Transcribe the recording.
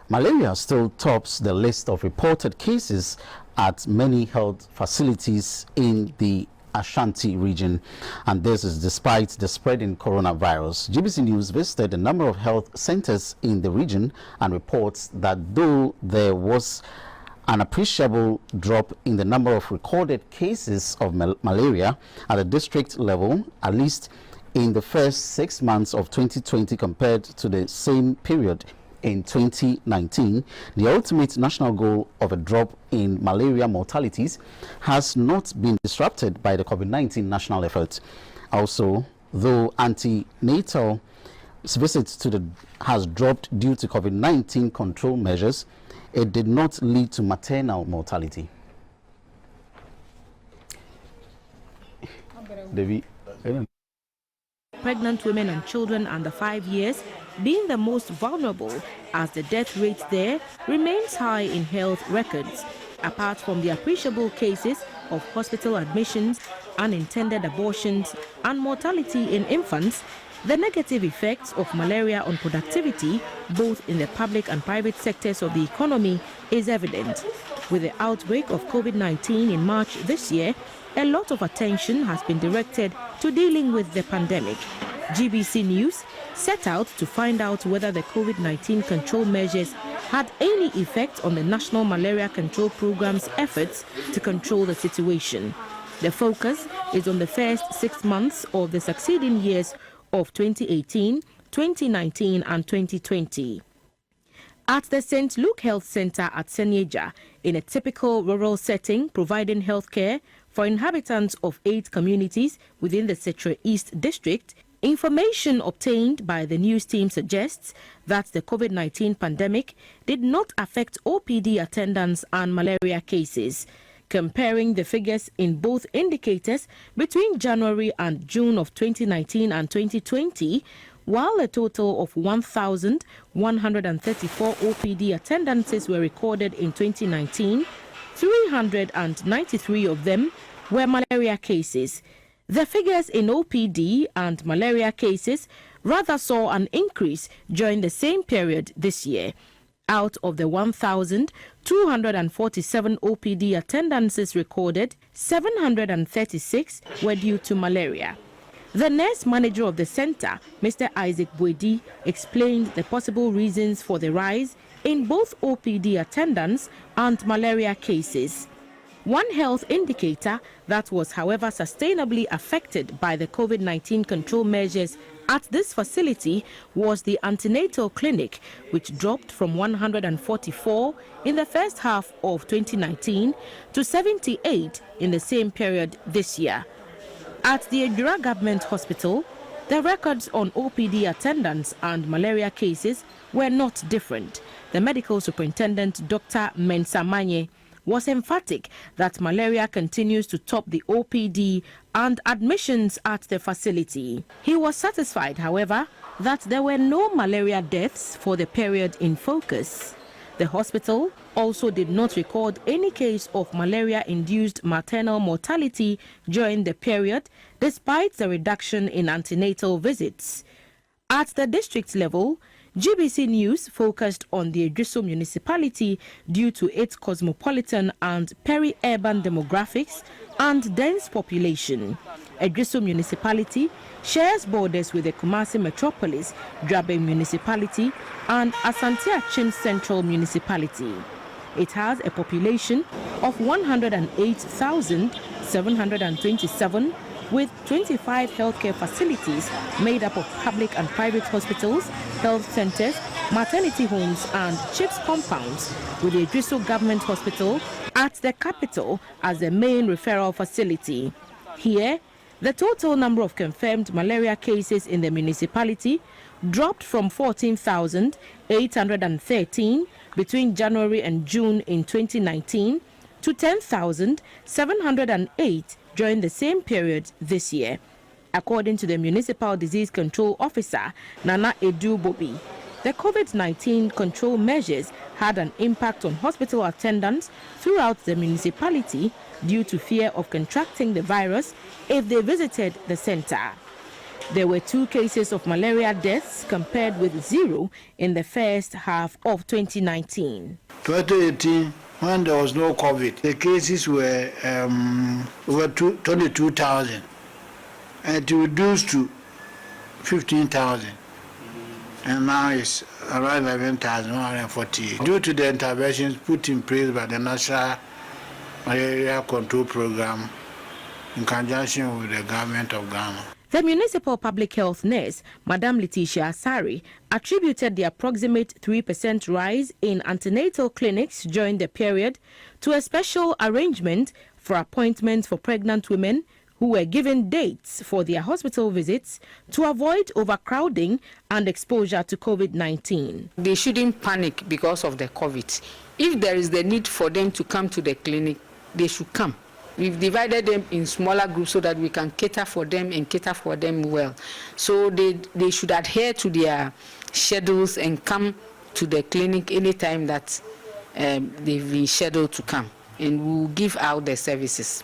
Malaria still tops the list of reported cases at many health facilities in the Ashanti region, and this is despite the spreading coronavirus. GBC News visited a number of health centers in the region and reports that though there was an appreciable drop in the number of recorded cases of malaria at the district level, at least in the first 6 months of 2020 compared to the same period in 2019, the ultimate national goal of a drop in malaria mortalities has not been disrupted by the COVID-19 national effort. Also, though antenatal visits has dropped due to COVID-19 control measures, it did not lead to maternal mortality. Pregnant women and children under 5 years being the most vulnerable, as the death rate there remains high in health records. Apart from the appreciable cases of hospital admissions, unintended abortions and mortality in infants, the negative effects of malaria on productivity, both in the public and private sectors of the economy, is evident. With the outbreak of COVID-19 in March this year, a lot of attention has been directed to dealing with the pandemic. GBC News set out to find out whether the COVID-19 control measures had any effect on the National Malaria Control Program's efforts to control the situation. The focus is on the first 6 months of the succeeding years of 2018, 2019 and 2020. At the St. Luke Health Center at Senyeja, in a typical rural setting providing healthcare for inhabitants of 8 communities within the Setre East District, information obtained by the news team suggests that the COVID-19 pandemic did not affect OPD attendance and malaria cases. Comparing the figures in both indicators between January and June of 2019 and 2020, while a total of 1,134 OPD attendances were recorded in 2019, 393 of them were malaria cases. The figures in OPD and malaria cases rather saw an increase during the same period this year. Out of the 1,247 OPD attendances recorded, 736 were due to malaria. The nurse manager of the center, Mr. Isaac Boedi, explained the possible reasons for the rise in both OPD attendance and malaria cases. One health indicator that was, however, sustainably affected by the COVID-19 control measures at this facility was the antenatal clinic, which dropped from 144 in the first half of 2019 to 78 in the same period this year. At the Edura Government Hospital, the records on OPD attendance and malaria cases were not different. The medical superintendent, Dr. Mensa Manye, was emphatic that malaria continues to top the OPD and admissions at the facility. He was satisfied, however, that there were no malaria deaths for the period in focus. The hospital also did not record any case of malaria-induced maternal mortality during the period, despite the reduction in antenatal visits. At the district level, GBC News focused on the Edriso municipality due to its cosmopolitan and peri-urban demographics and dense population. Edriso municipality shares borders with the Kumasi metropolis, Drabe municipality and Asante Achim Central municipality. It has a population of 108,727 with 25 healthcare facilities made up of public and private hospitals, health centers, maternity homes and CHIPS compounds, with the Edriso Government Hospital at the capital as the main referral facility. Here, the total number of confirmed malaria cases in the municipality dropped from 14,813 between January and June in 2019 to 10,708 during the same period this year. According to the Municipal Disease Control Officer, Nana Edu Bobi, the COVID-19 control measures had an impact on hospital attendants throughout the municipality due to fear of contracting the virus if they visited the center. There were 2 cases of malaria deaths compared with 0 in the first half of 2019. 2018, when there was no COVID, the cases were over 22,000, and it reduced to 15,000, and now it's around 11,148. Due to the interventions put in place by the National Malaria Control Program in conjunction with the government of Ghana. The municipal public health nurse, Madam Letitia Asari, attributed the approximate 3% rise in antenatal clinics during the period to a special arrangement for appointments for pregnant women who were given dates for their hospital visits to avoid overcrowding and exposure to COVID-19. They shouldn't panic because of the COVID. If there is the need for them to come to the clinic, they should come. We've divided them in smaller groups so that we can cater for them and cater for them well. So they should adhere to their schedules and come to the clinic anytime that they've been scheduled to come. And we'll give out the services.